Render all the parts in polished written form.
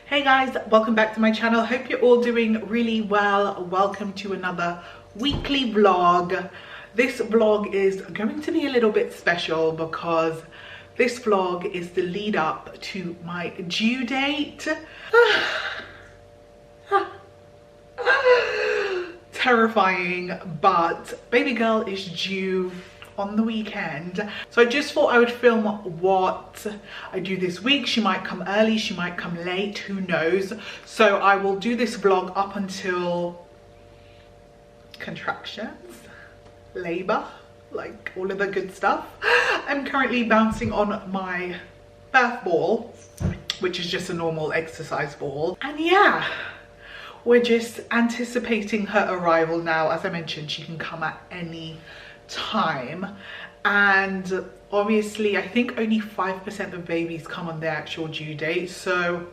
Hey guys, welcome back to my channel. Hope you're all doing really well. Welcome to another weekly vlog. This vlog is going to be a little bit special because this vlog is the lead up to my due date. Terrifying, but baby girl is due on the weekend, so I just thought I would film what I do this week. She might come early, she might come late, who knows. So I will do this vlog up until contractions, labor, like all of the good stuff. I'm currently bouncing on my birth ball, which is just a normal exercise ball, and yeah, we're just anticipating her arrival now. As I mentioned, she can come at any time, and obviously I think only 5% of babies come on their actual due date, so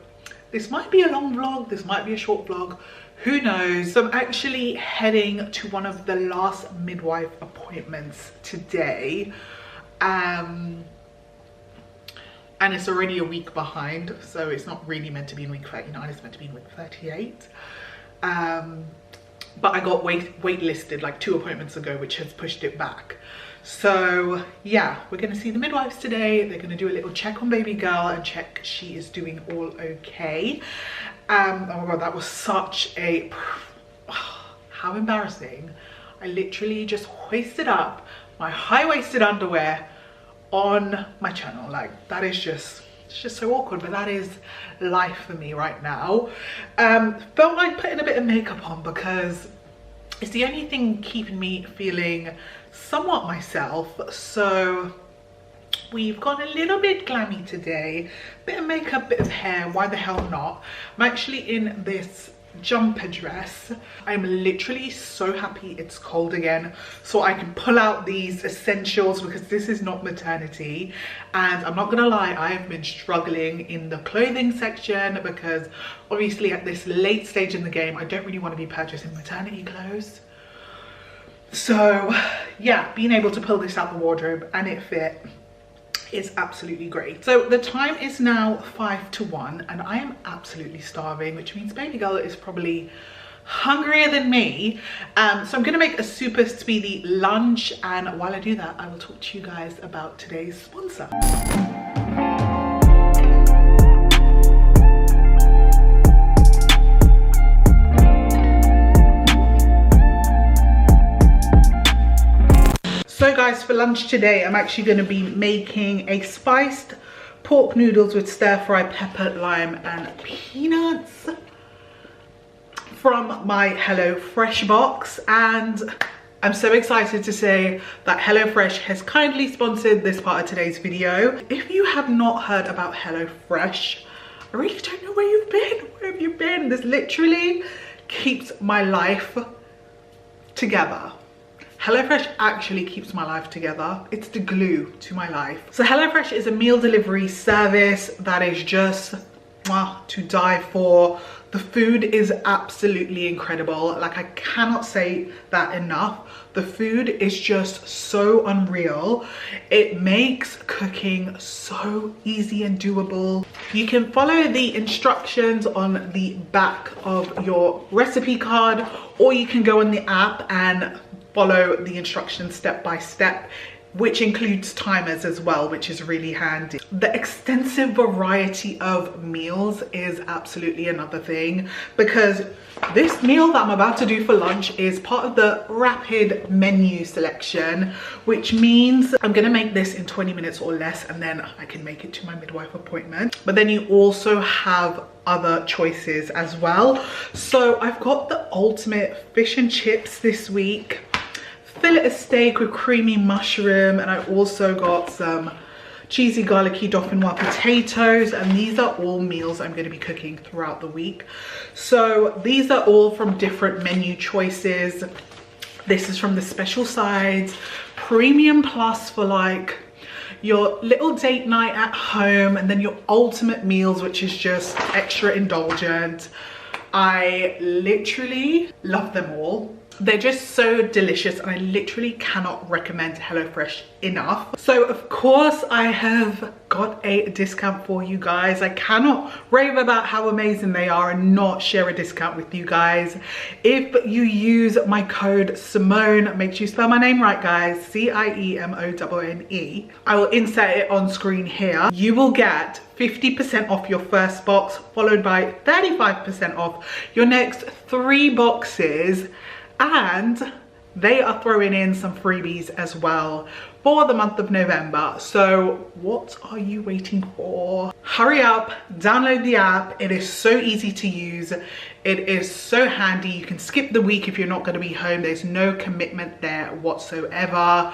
this might be a long vlog, this might be a short vlog, who knows. So I'm actually heading to one of the last midwife appointments today, and it's already a week behind, so it's not really meant to be in week 39, it's meant to be in week 38. But I got waitlisted like 2 appointments ago, which has pushed it back. So yeah, we're gonna see the midwives today. They're gonna do a little check on baby girl and check she is doing all okay. Oh my god, that was such a, how embarrassing. I literally just hoisted up my high-waisted underwear on my channel. Like, that is just, it's just so awkward, but that is life for me right now. Felt like putting a bit of makeup on because it's the only thing keeping me feeling somewhat myself. So we've gone a little bit glammy today, bit of makeup, bit of hair, why the hell not. I'm actually in this jumper dress. I'm literally so happy it's cold again, so I can pull out these essentials because this is not maternity. And I'm not gonna lie, I have been struggling in the clothing section because obviously at this late stage in the game I don't really want to be purchasing maternity clothes. So yeah, being able to pull this out the wardrobe and it fit is absolutely great. So the time is now 5 to 1 and I am absolutely starving, which means baby girl is probably hungrier than me. So I'm gonna make a super speedy lunch, and while I do that I will talk to you guys about today's sponsor. So guys, for lunch today, I'm actually going to be making a spiced pork noodles with stir-fry pepper, lime and peanuts from my HelloFresh box. And I'm so excited to say that HelloFresh has kindly sponsored this part of today's video. If you have not heard about HelloFresh, I really don't know where you've been. Where have you been? This literally keeps my life together. HelloFresh actually keeps my life together. It's the glue to my life. So HelloFresh is a meal delivery service that is just to die for. The food is absolutely incredible. Like, I cannot say that enough. The food is just so unreal. It makes cooking so easy and doable. You can follow the instructions on the back of your recipe card, or you can go on the app and follow the instructions step by step, which includes timers as well, which is really handy. The extensive variety of meals is absolutely another thing, because this meal that I'm about to do for lunch is part of the rapid menu selection, which means I'm gonna make this in 20 minutes or less, and then I can make it to my midwife appointment. But then you also have other choices as well. So I've got the ultimate fish and chips this week, fillet of steak with creamy mushroom, and I also got some cheesy garlicky dauphinoise potatoes, and these are all meals I'm going to be cooking throughout the week. So these are all from different menu choices. This is from the special sides, premium plus for like your little date night at home, and then your ultimate meals, which is just extra indulgent. I literally love them all. They're just so delicious and I literally cannot recommend HelloFresh enough. So of course I have got a discount for you guys. I cannot rave about how amazing they are and not share a discount with you guys. If you use my code Simone, make sure you spell my name right guys, CIEMONE. I will insert it on screen here. You will get 50% off your first box, followed by 35% off your next 3 boxes, and they are throwing in some freebies as well for the month of November. So what are you waiting for? Hurry up, download the app. It is so easy to use. It is so handy. You can skip the week if you're not going to be home. There's no commitment there whatsoever.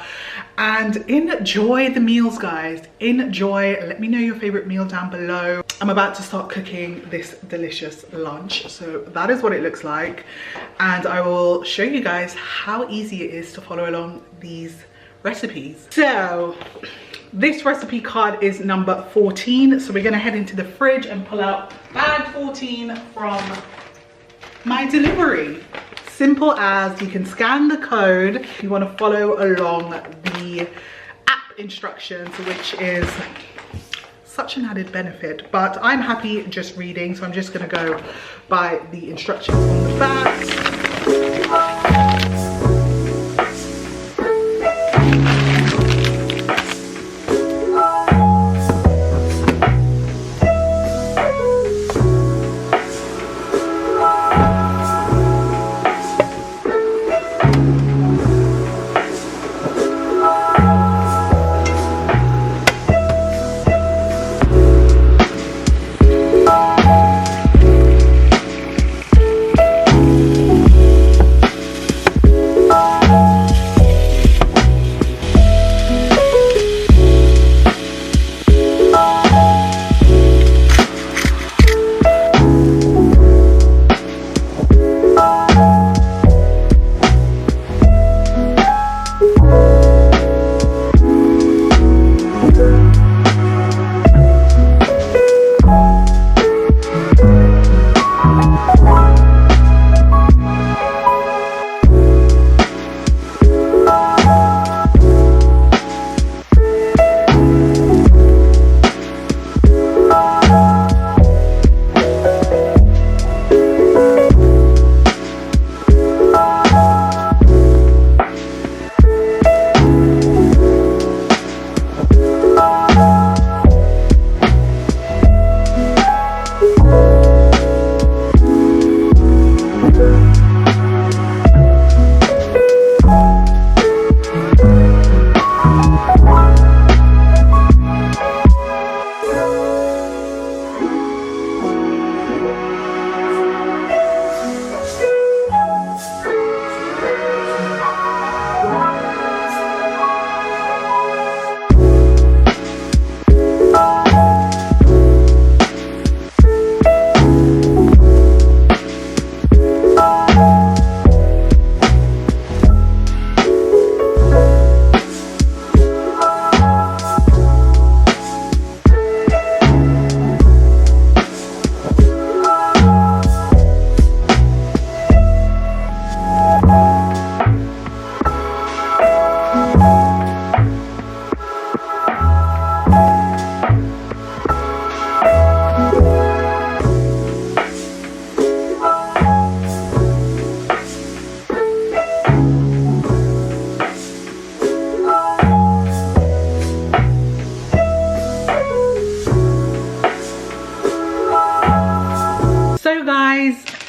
And enjoy the meals, guys. Enjoy. Let me know your favorite meal down below. I'm about to start cooking this delicious lunch. So that is what it looks like. And I will show you guys how easy it is to follow along these recipes. So this recipe card is number 14. So we're going to head into the fridge and pull out bag 14 from my delivery. Simple as, you can scan the code if you want to follow along the app instructions, which is such an added benefit, but I'm happy just reading, so I'm just going to go by the instructions on the back.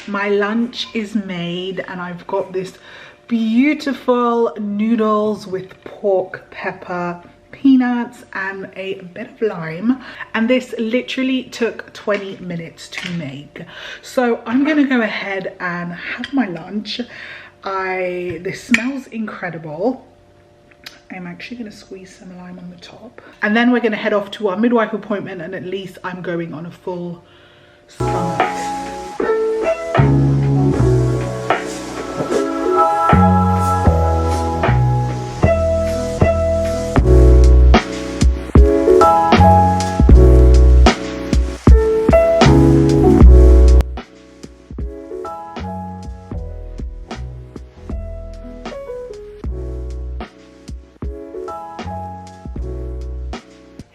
My lunch is made and I've got this beautiful noodles with pork, pepper, peanuts and a bit of lime, and this literally took 20 minutes to make. So I'm gonna go ahead and have my lunch. This smells incredible. I'm actually going to squeeze some lime on the top, and then we're going to head off to our midwife appointment, and at least I'm going on a full stomach.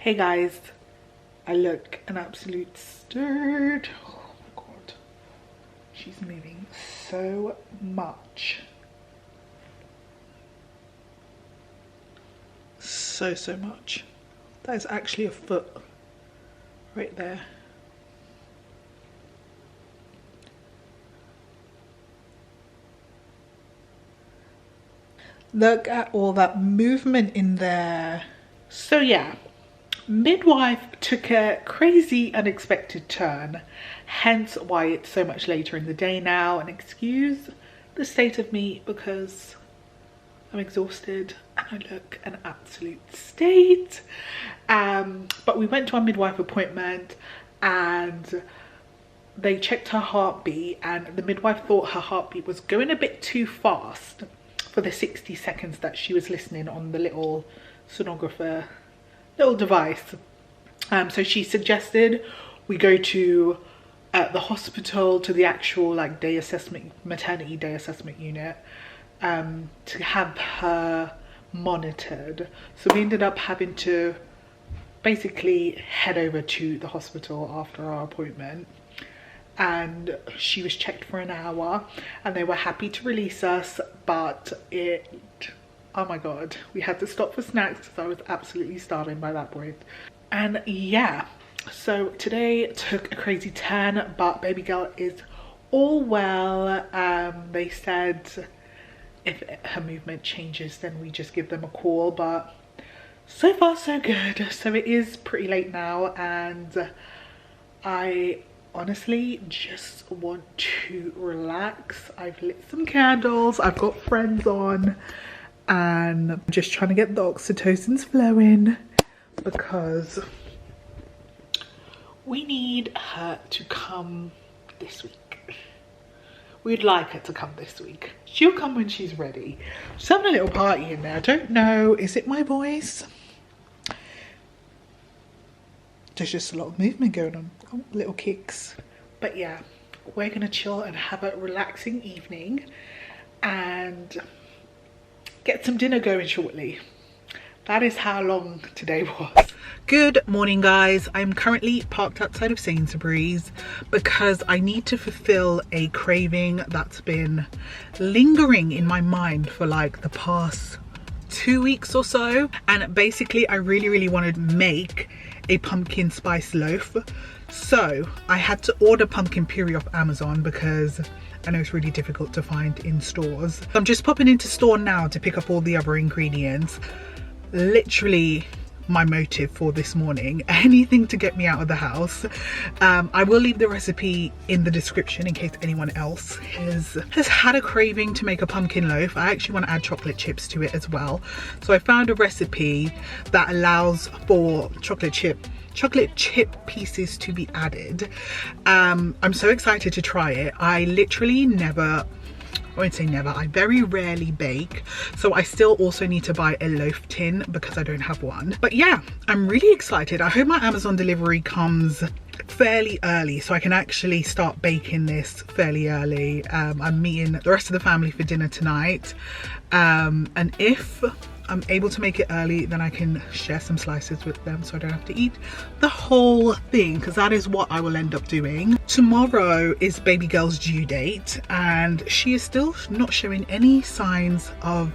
Hey guys, I look an absolute sturd. Oh my god, she's moving so much. So much. That is actually a foot right there. Look at all that movement in there. So yeah, midwife took a crazy unexpected turn, hence why it's so much later in the day now, and excuse the state of me because I'm exhausted and I look an absolute state. But we went to our midwife appointment and they checked her heartbeat, and the midwife thought her heartbeat was going a bit too fast for the 60 seconds that she was listening on the little sonographer little device. So she suggested we go to the hospital, to the actual like day assessment, maternity day assessment unit, to have her monitored. So we ended up having to basically head over to the hospital after our appointment, and she was checked for an hour and they were happy to release us, but oh my god, we had to stop for snacks because I was absolutely starving by that point. And yeah, so today took a crazy turn, but baby girl is all well. They said if her movement changes then we just give them a call, but so far so good. So it is pretty late now and I honestly just want to relax. I've lit some candles, I've got friends on, and I'm just trying to get the oxytocins flowing because we need her to come this week. We'd like her to come this week. She'll come when she's ready. She's having a little party in there. I don't know, is it my voice? There's just a lot of movement going on. Oh, little kicks. But yeah, we're gonna chill and have a relaxing evening and get some dinner going shortly. That is how long today was. Good morning guys. I'm currently parked outside of Sainsbury's because I need to fulfill a craving that's been lingering in my mind for like the past 2 weeks or so. And basically I really wanted to make a pumpkin spice loaf. So I had to order pumpkin puree off Amazon because I know it's really difficult to find in stores. I'm just popping into store now to pick up all the other ingredients. Literally my motive for this morning, anything to get me out of the house. I will leave the recipe in the description in case anyone else has had a craving to make a pumpkin loaf. I actually want to add chocolate chips to it as well. So I found a recipe that allows for chocolate chip pieces to be added. I'm so excited to try it. I literally I won't say never, I very rarely bake, so I still also need to buy a loaf tin because I don't have one. But yeah, I'm really excited. I hope my Amazon delivery comes fairly early so I can actually start baking this fairly early. I'm meeting the rest of the family for dinner tonight, and if I'm able to make it early then I can share some slices with them so I don't have to eat the whole thing, because that is what I will end up doing. Tomorrow is baby girl's due date and she is still not showing any signs of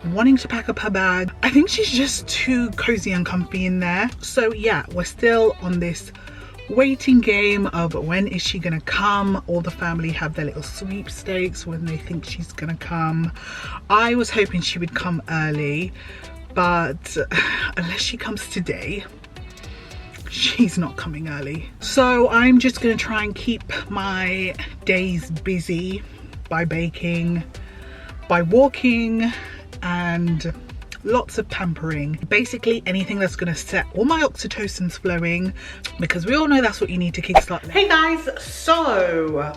wanting to pack up her bag. I think she's just too cozy and comfy in there. So yeah, we're still on this waiting game of when is she gonna come. All the family have their little sweepstakes when they think she's gonna come. I was hoping she would come early, but unless she comes today, she's not coming early. So I'm just gonna try and keep my days busy by baking, by walking, and lots of pampering. Basically anything that's going to set all my oxytocins flowing, because we all know that's what you need to kickstart. Hey guys, so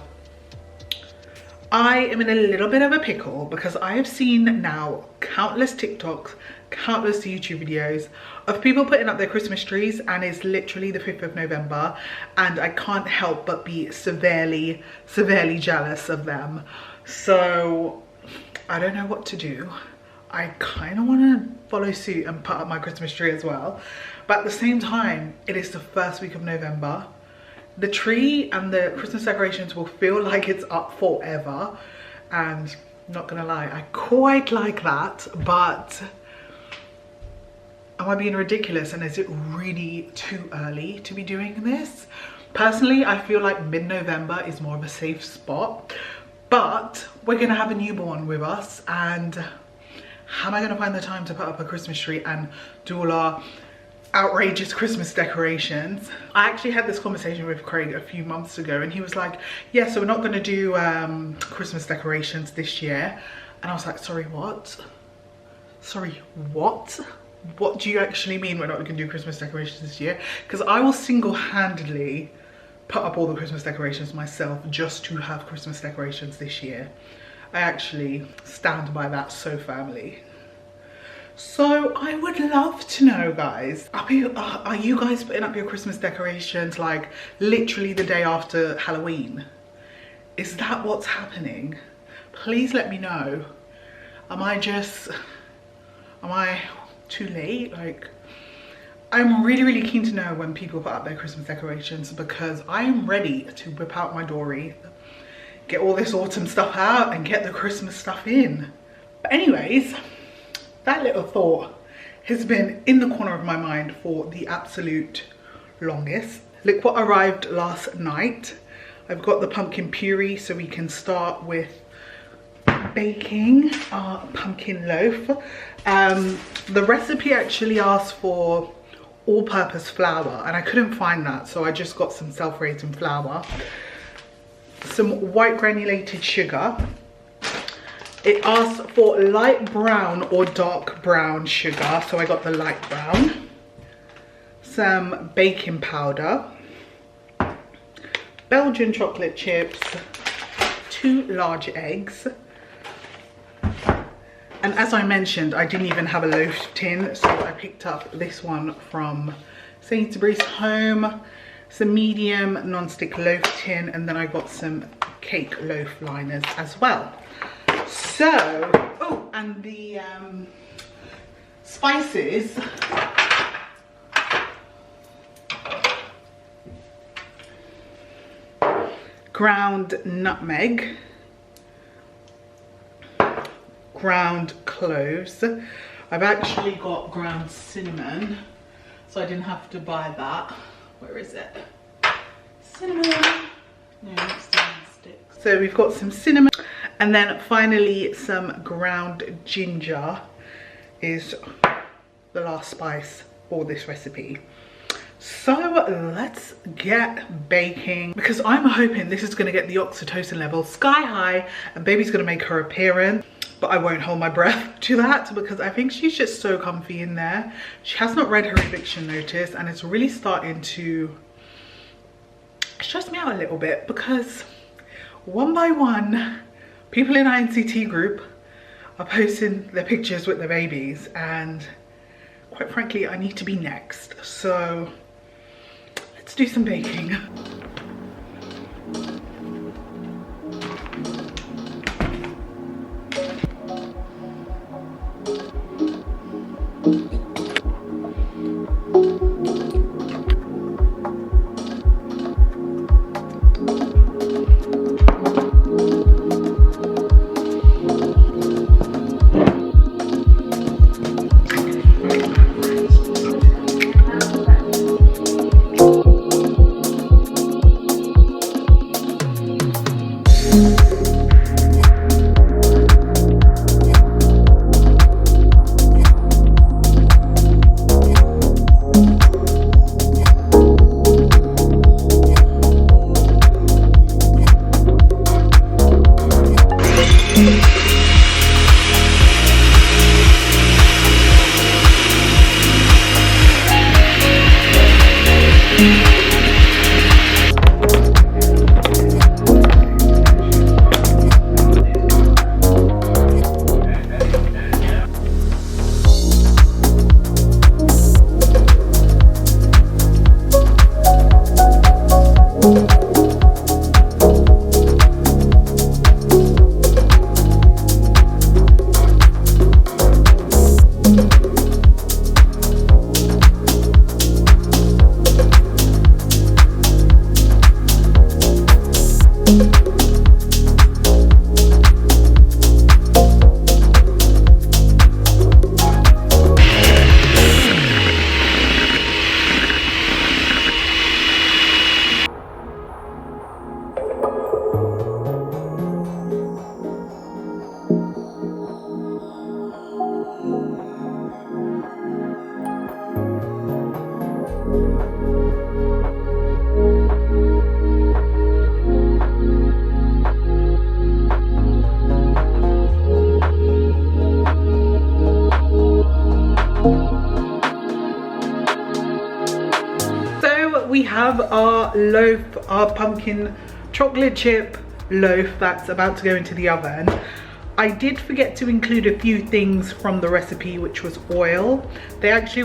I am in a little bit of a pickle because I have seen now countless TikToks, countless YouTube videos of people putting up their Christmas trees, and it's literally the 5th of November and I can't help but be severely jealous of them. So I don't know what to do. I kind of want to follow suit and put up my Christmas tree as well, But at the same time, it is the first week of November. The tree and the Christmas decorations will feel like it's up forever. And not gonna lie, I quite like that, but am I being ridiculous, and is it really too early to be doing this? Personally, I feel like mid-November is more of a safe spot, but we're gonna have a newborn with us, and how am I gonna find the time to put up a Christmas tree and do all our outrageous Christmas decorations? I actually had this conversation with Craig a few months ago, and he was like, yeah, so we're not gonna do Christmas decorations this year. And I was like, sorry, what? Sorry, what? What do you actually mean we're not gonna do Christmas decorations this year? Because I will single-handedly put up all the Christmas decorations myself just to have Christmas decorations this year. I actually stand by that so firmly. So I would love to know, guys, are you guys putting up your Christmas decorations like literally the day after Halloween? Is that what's happening? Please let me know. Am I too late? Like, I'm really keen to know when people put up their Christmas decorations, because I am ready to whip out my dory, get all this autumn stuff out and get the Christmas stuff in. But anyways, that little thought has been in the corner of my mind for the absolute longest. Look what arrived last night. I've got the pumpkin puree, so we can start with baking our pumpkin loaf. The recipe actually asked for all-purpose flour, and I couldn't find that, so I just got some self-raising flour, some white granulated sugar. It asked for light brown or dark brown sugar, so I got the light brown. Some baking powder, Belgian chocolate chips, 2 large eggs. And as I mentioned, I didn't even have a loaf tin, so I picked up this one from Sainsbury's Home. It's a medium non-stick loaf tin, and then I got some cake loaf liners as well. So, oh, and the spices. Ground nutmeg, ground cloves. I've actually got ground cinnamon, so I didn't have to buy that. Where is it? Cinnamon. No, it's cinnamon sticks. So we've got some cinnamon. And then finally some ground ginger is the last spice for this recipe. So let's get baking, because I'm hoping this is going to get the oxytocin level sky high and baby's going to make her appearance. But I won't hold my breath to that, because I think she's just so comfy in there. She has not read her eviction notice, and it's really starting to stress me out a little bit, because one by one, people in our NCT group are posting their pictures with their babies, and quite frankly, I need to be next. So let's do some baking. have our loaf, our pumpkin chocolate chip loaf that's about to go into the oven. I did forget to include a few things from the recipe, which was oil. They actually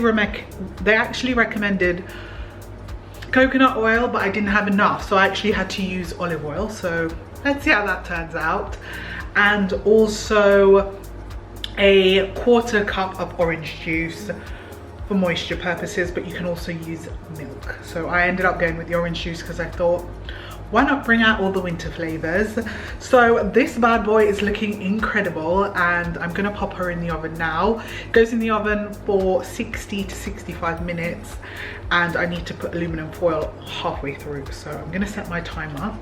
recommended coconut oil, but I didn't have enough, so I actually had to use olive oil. So let's see how that turns out. And also a 1/4 cup of orange juice for moisture purposes, but you can also use milk. So I ended up going with the orange juice because I thought, why not bring out all the winter flavors? So this bad boy is looking incredible, and I'm gonna pop her in the oven now. It goes in the oven for 60 to 65 minutes, and I need to put aluminum foil halfway through. So I'm gonna set my timer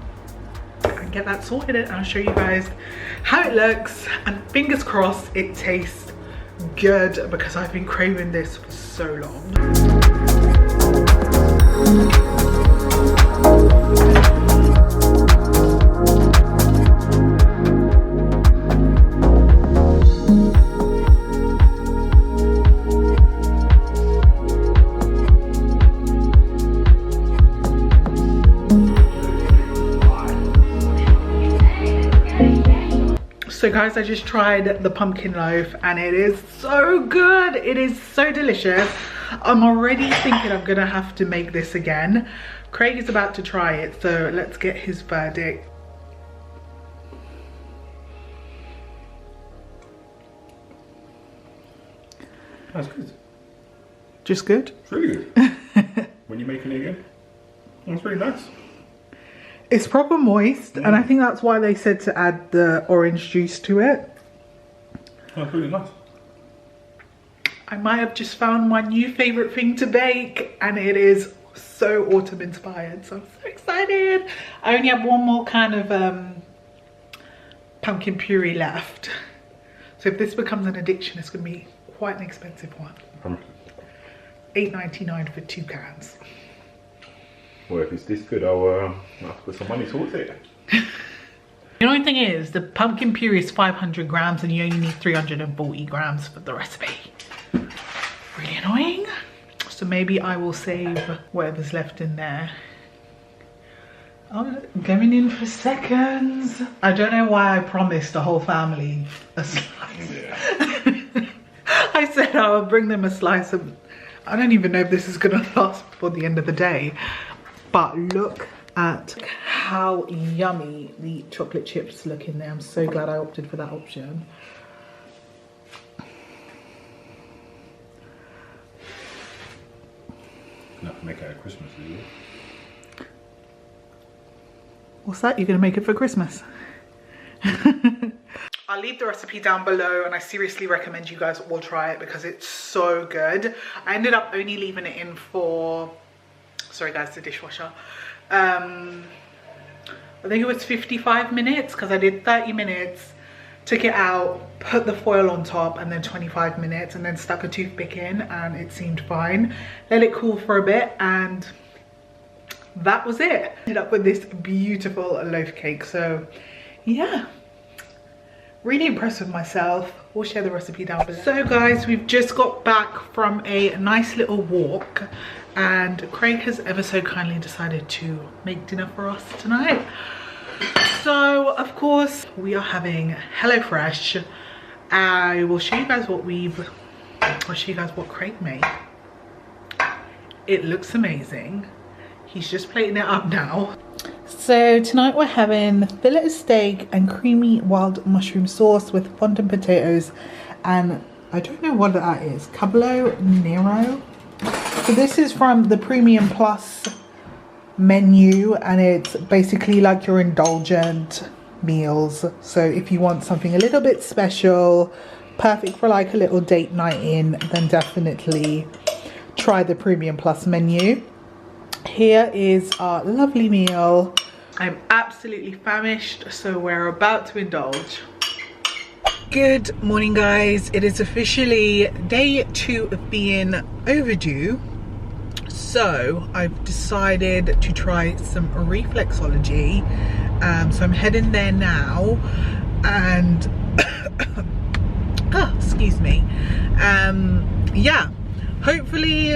and get that sorted, and I'll show you guys how it looks, and fingers crossed it tastes good, because I've been craving this for so long. So guys, I just tried the pumpkin loaf and it is so good. It is so delicious. I'm already thinking I'm gonna have to make this again. Craig is about to try it, so let's get his verdict. That's good. Just good? It's really good. When you're making it again, it's really nice. It's proper moist, and I think that's why they said to add the orange juice to it. That's really nice. I might have just found my new favourite thing to bake, and it is so autumn inspired, so I'm so excited. I only have one more kind of pumpkin puree left. So if this becomes an addiction, it's going to be quite an expensive one. $8.99 for 2 cans. Well, if it's this good, I'll have to put some money towards it. The only thing is, the pumpkin puree is 500 grams and you only need 340 grams for the recipe. Really annoying. So maybe I will save whatever's left in there. I'm going in for seconds. I don't know why I promised the whole family a slice. Yeah. I said I would bring them a slice of... I don't even know if this is going to last for the end of the day. But look at how yummy the chocolate chips look in there. I'm so glad I opted for that option. Enough to make it at Christmas, is it? What's that? You're going to make it for Christmas? I'll leave the recipe down below, and I seriously recommend you guys all try it because it's so good. I ended up only leaving it in for... Sorry guys, the dishwasher. I think it was 55 minutes because I did 30 minutes, took it out, put the foil on top, and then 25 minutes, and then stuck a toothpick in, and it seemed fine. Let it cool for a bit, and that was it. Ended up with this beautiful loaf cake. So yeah, really impressed with myself. We'll share the recipe down below. So guys, we've just got back from a nice little walk, and Craig has ever so kindly decided to make dinner for us tonight. So of course we are having HelloFresh. I will show you guys what I'll show you guys what Craig made. It looks amazing. He's just plating it up now. So tonight we're having fillet of steak and creamy wild mushroom sauce with fondant potatoes, and I don't know what that is. Cablo Nero. So this is from the Premium Plus menu, and it's basically like your indulgent meals. So if you want something a little bit special, perfect for like a little date night in, then definitely try the Premium Plus menu. Here is our lovely meal. I'm absolutely famished, so we're about to indulge. Good morning guys, it is officially day 2 of being overdue. So I've decided to try some Reflexology. So I'm heading there now, and excuse me. Yeah, hopefully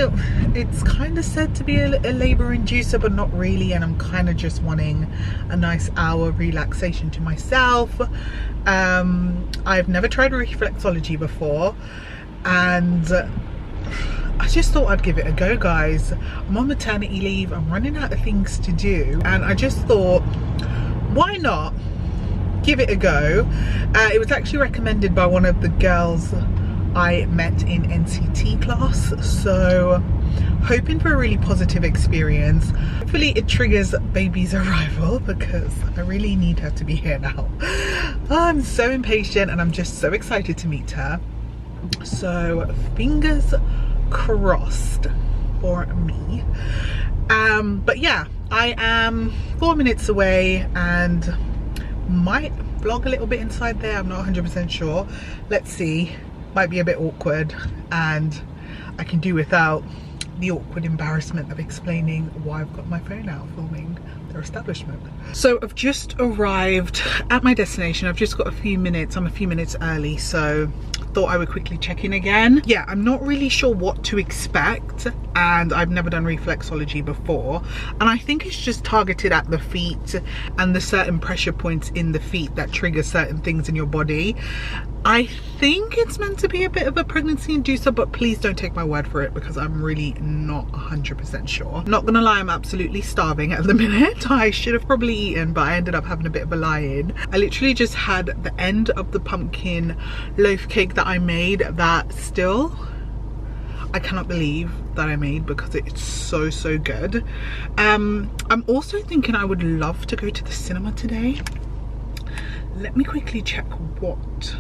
it's kind of said to be a labor inducer, but not really, and I'm kind of just wanting a nice hour relaxation to myself. I've never tried reflexology before, and I just thought I'd give it a go, guys. I'm on maternity leave, I'm running out of things to do, and I just thought, why not give it a go? It was actually recommended by one of the girls I met in NCT class, so hoping for a really positive experience. Hopefully it triggers baby's arrival, because I really need her to be here now. I'm so impatient and I'm just so excited to meet her, so fingers crossed for me. But yeah, I am 4 minutes away and might vlog a little bit inside there. I'm not 100% sure. Let's see. Might be a bit awkward, and I can do without the awkward embarrassment of explaining why I've got my phone out filming their establishment. So I've just arrived at my destination. I've just got a few minutes. I'm a few minutes early, so thought I would quickly check in again. Yeah, I'm not really sure what to expect, and I've never done reflexology before, and I think it's just targeted at the feet and the certain pressure points in the feet that trigger certain things in your body. I think it's meant to be a bit of a pregnancy inducer, but please don't take my word for it, because I'm really not 100% sure. Not gonna lie, I'm absolutely starving at the minute. I should have probably eaten, but I ended up having a bit of a lie-in. I literally just had the end of the pumpkin loaf cake that I made, that still I cannot believe that I made, because it's so good. I'm also thinking I would love to go to the cinema today. Let me quickly check what.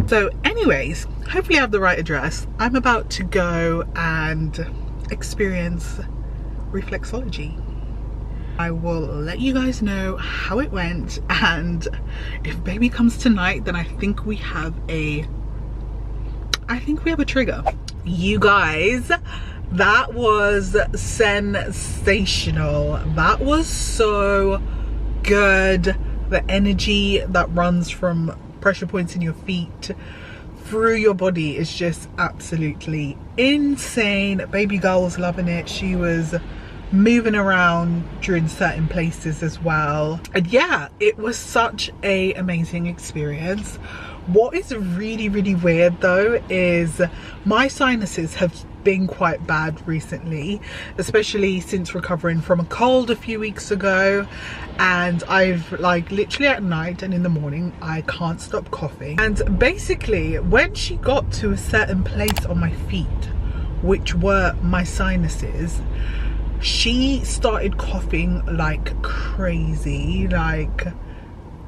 So anyways, hopefully I have the right address. I'm about to go and experience reflexology. I will let you guys know how it went, and if baby comes tonight, then I think we have a trigger. You guys, that was sensational. That was so good. The energy that runs from pressure points in your feet through your body is just absolutely insane. Baby girl was loving it. She was moving around during certain places as well, and yeah, it was such a amazing experience. What is really weird though is my sinuses have been quite bad recently, especially since recovering from a cold a few weeks ago, and I've like literally at night and in the morning I can't stop coughing. And basically when she got to a certain place on my feet, which were my sinuses, she started coughing like crazy. Like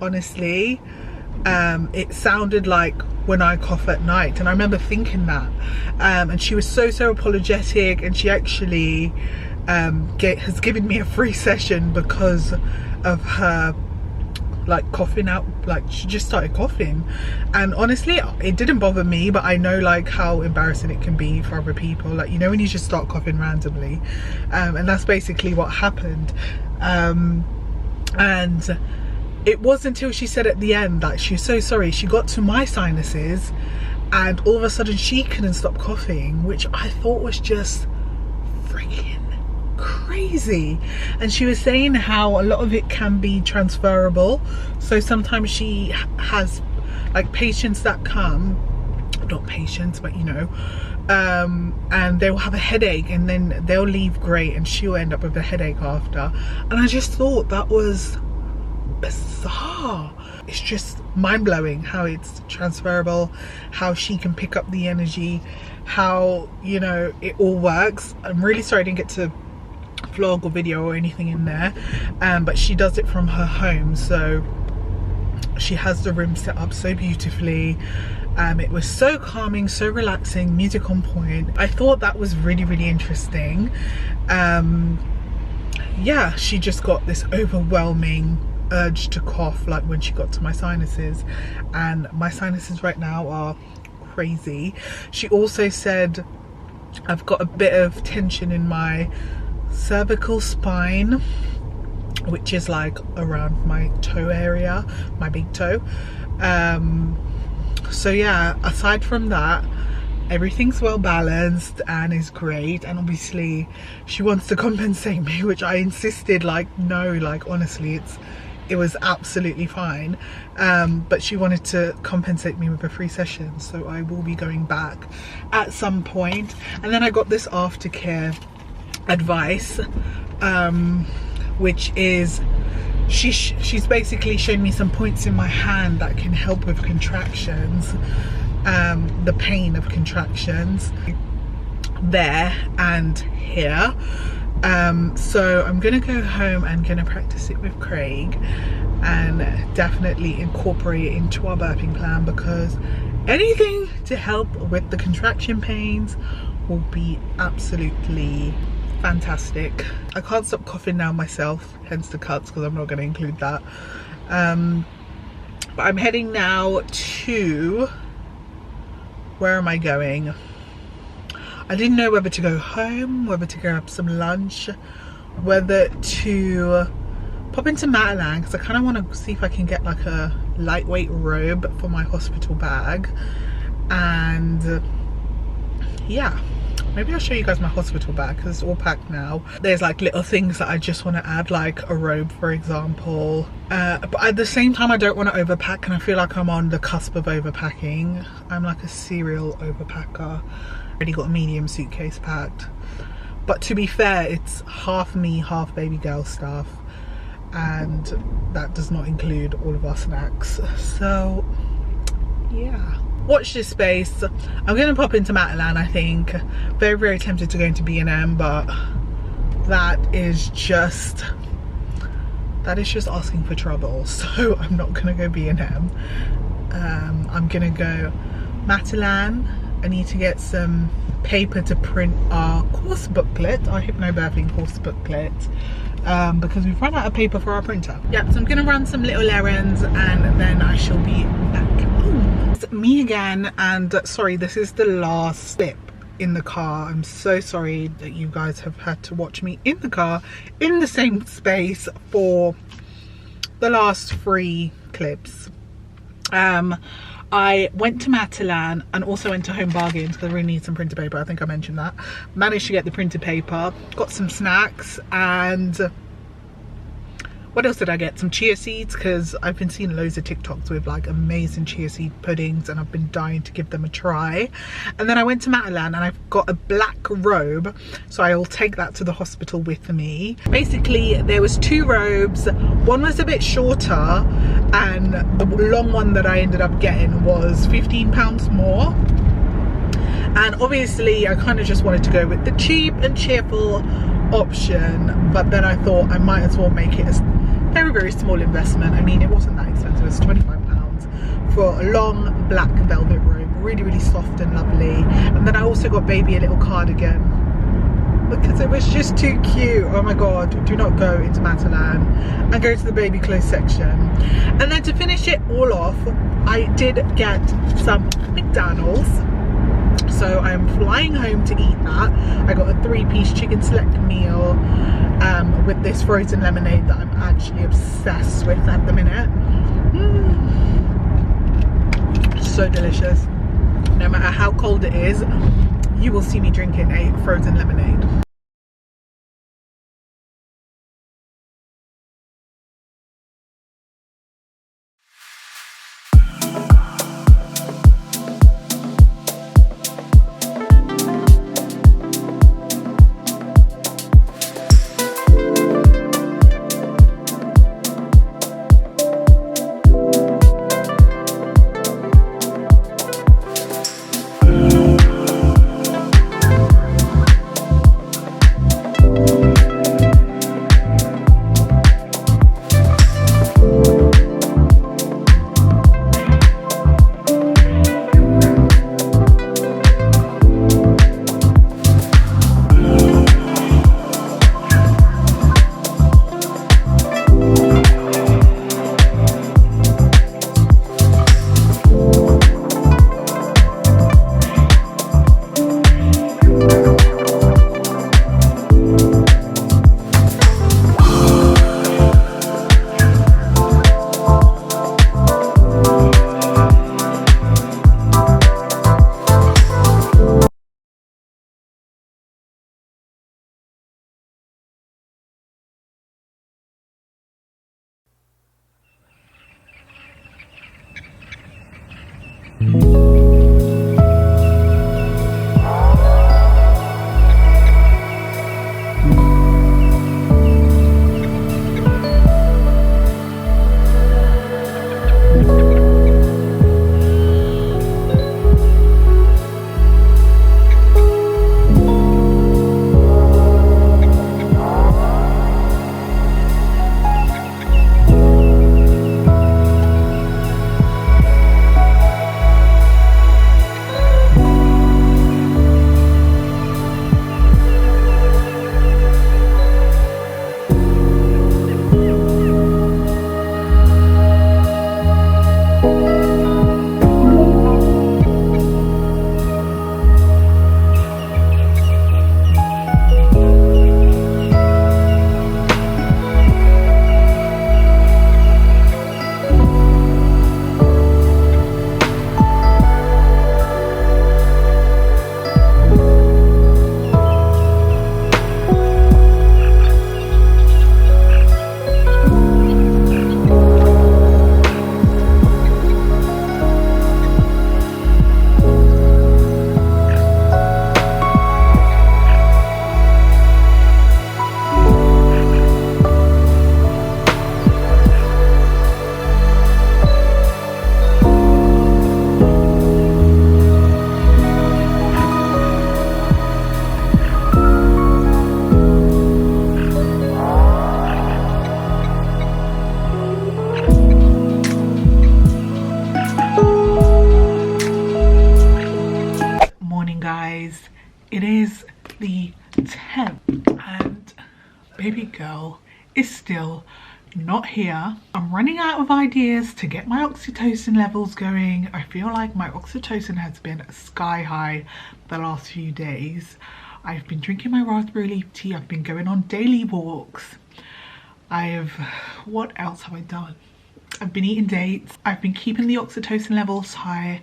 honestly, it sounded like when I cough at night, and I remember thinking that, and she was so apologetic, and she actually has given me a free session because of her like coughing out. Like she just started coughing, and honestly it didn't bother me, but I know like how embarrassing it can be for other people, like, you know, when you just start coughing randomly, and that's basically what happened. And it wasn't until she said at the end that she's so sorry, she got to my sinuses and all of a sudden she couldn't stop coughing, which I thought was just freaking crazy. And she was saying how a lot of it can be transferable, so sometimes she has like patients that come, not patients but you know, and they'll have a headache and then they'll leave great and she'll end up with a headache after. And I just thought that was bizarre. It's just mind-blowing how it's transferable, how she can pick up the energy, how, you know, it all works. I'm really sorry I didn't get to vlog or video or anything in there, but she does it from her home, so she has the room set up so beautifully. It was so calming, so relaxing, music on point. I thought that was really interesting. Yeah, she just got this overwhelming urge to cough like when she got to my sinuses, and my sinuses right now are crazy. She also said I've got a bit of tension in my cervical spine, which is like around my toe area, my big toe. So yeah, aside from that, everything's well balanced and is great. And obviously she wants to compensate me, which I insisted, like, no, like, honestly, it was absolutely fine. But she wanted to compensate me with a free session, so I will be going back at some point. And then I got this aftercare advice, which is she's basically shown me some points in my hand that can help with contractions, the pain of contractions there and here. So I'm gonna go home and gonna practice it with Craig and definitely incorporate it into our birthing plan, because anything to help with the contraction pains will be absolutely fantastic. I can't stop coughing now myself, hence the cuts, because I'm not going to include that. But I'm heading now to, where am I going? I didn't know whether to go home, whether to grab some lunch, whether to pop into Matalan, because I kind of want to see if I can get like a lightweight robe for my hospital bag. And yeah, maybe I'll show you guys my hospital bag, because it's all packed now. There's like little things that I just want to add, like a robe, for example. But at the same time, I don't want to overpack, and I feel like I'm on the cusp of overpacking. I'm like a serial overpacker. Already got a medium suitcase packed. But to be fair, it's half me, half baby girl stuff. And that does not include all of our snacks. So, yeah. Watch this space. I'm gonna pop into Matalan, I think. Very, very tempted to go into B&M, but that is just asking for trouble. So I'm not gonna go B&M. I'm gonna go Matalan. I need to get some paper to print our course booklet, our hypnobirthing course booklet, because we've run out of paper for our printer. Yeah, so I'm gonna run some little errands and then I shall be back home. It's me again, and sorry, this is the last clip in the car. I'm so sorry that you guys have had to watch me in the car in the same space for the last 3 clips. I went to Matalan and also went to Home Bargains because I really need some printer paper. I think I mentioned that. Managed to get the printer paper, got some snacks, and what else did I get? Some chia seeds, because I've been seeing loads of TikToks with like amazing chia seed puddings and I've been dying to give them a try. And then I went to Matalan and I've got a black robe, so I will take that to the hospital with me. Basically, there was 2 robes. One was a bit shorter, and the long one that I ended up getting was £15 more. And obviously I kind of just wanted to go with the cheap and cheerful option, but then I thought I might as well make it a very, very small investment. I mean, it wasn't that expensive. It was £25 for a long black velvet robe, really, really soft and lovely. And then I also got baby a little cardigan because it was just too cute. Oh my god, do not go into Matalan and go to the baby clothes section. And then to finish it all off, I did get some McDonald's. So I'm flying home to eat that. I got a 3-piece chicken select meal with this frozen lemonade that I'm actually obsessed with at the minute. So delicious. No matter how cold it is, you will see me drinking a frozen lemonade. It is the 10th and baby girl is still not here. I'm running out of ideas to get my oxytocin levels going. I feel like my oxytocin has been sky high the last few days. I've been drinking my raspberry leaf tea. I've been going on daily walks. What else have I done? I've been eating dates. I've been keeping the oxytocin levels high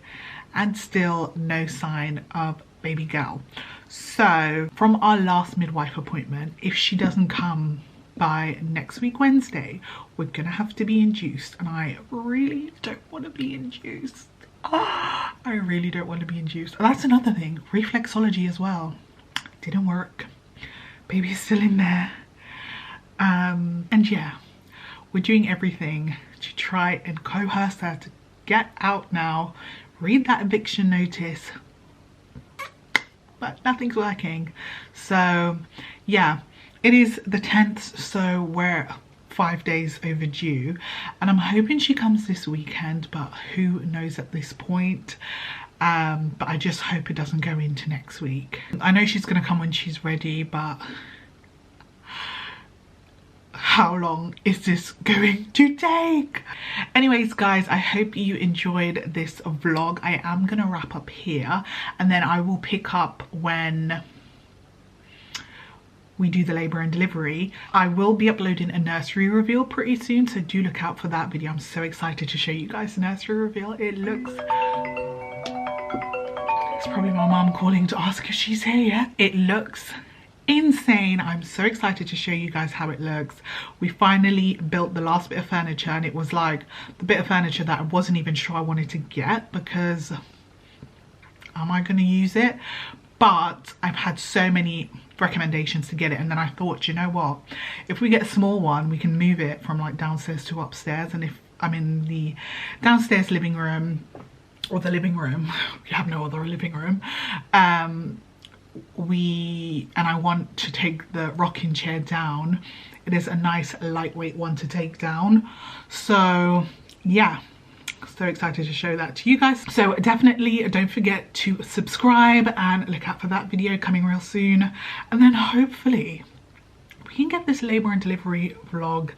and still no sign of baby girl. So from our last midwife appointment, if she doesn't come by next week Wednesday, we're gonna have to be induced, and I really don't want to be induced. I really don't want to be induced. And that's another thing, reflexology as well didn't work. Baby's still in there. And yeah, we're doing everything to try and coerce her to get out now, read that eviction notice, but nothing's working. So yeah, it is the 10th, so we're 5 days overdue, and I'm hoping she comes this weekend, but who knows at this point. But I just hope it doesn't go into next week. I know she's gonna come when she's ready, but how long is this going to take? Anyways guys, I hope you enjoyed this vlog. I am gonna wrap up here, and then I will pick up when we do the labour and delivery. I will be uploading a nursery reveal pretty soon, so do look out for that video. I'm so excited to show you guys the nursery reveal. It looks... it's probably my mum calling to ask if she's here yet. It looks insane. I'm so excited to show you guys how it looks. We finally built the last bit of furniture, and it was like the bit of furniture that I wasn't even sure I wanted to get, because am I going to use it? But I've had so many recommendations to get it, and then I thought, you know what, if we get a small one, we can move it from like downstairs to upstairs. And if I'm in the downstairs living room, or the living room, we have no other living room, and I want to take the rocking chair down, it is a nice lightweight one to take down. So yeah, so excited to show that to you guys. So definitely don't forget to subscribe and look out for that video coming real soon, and then hopefully we can get this labour and delivery vlog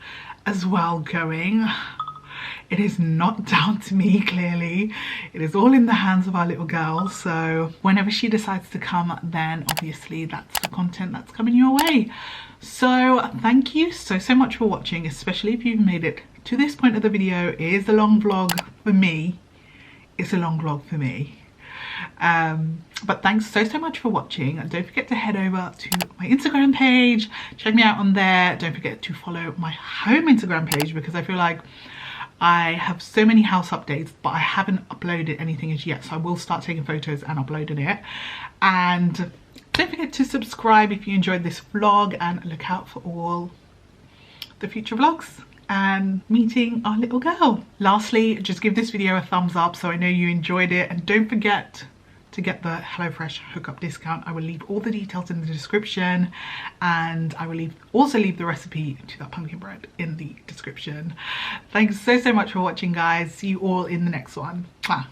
as well going. It is not down to me, clearly. It is all in the hands of our little girl. So whenever she decides to come, then obviously that's the content that's coming your way. So thank you so much for watching, especially if you've made it to this point of the video. It is a long vlog for me. It's a long vlog for me. But thanks so much for watching. Don't forget to head over to my Instagram page. Check me out on there. Don't forget to follow my home Instagram page, because I feel like I have so many house updates, but I haven't uploaded anything as yet, so I will start taking photos and uploading it. And don't forget to subscribe if you enjoyed this vlog, and look out for all the future vlogs and meeting our little girl. Lastly, just give this video a thumbs up so I know you enjoyed it, and don't forget to get the HelloFresh hookup discount. I will leave all the details in the description, and I will also leave the recipe to that pumpkin bread in the description. Thanks so much for watching, guys. See you all in the next one. Mwah.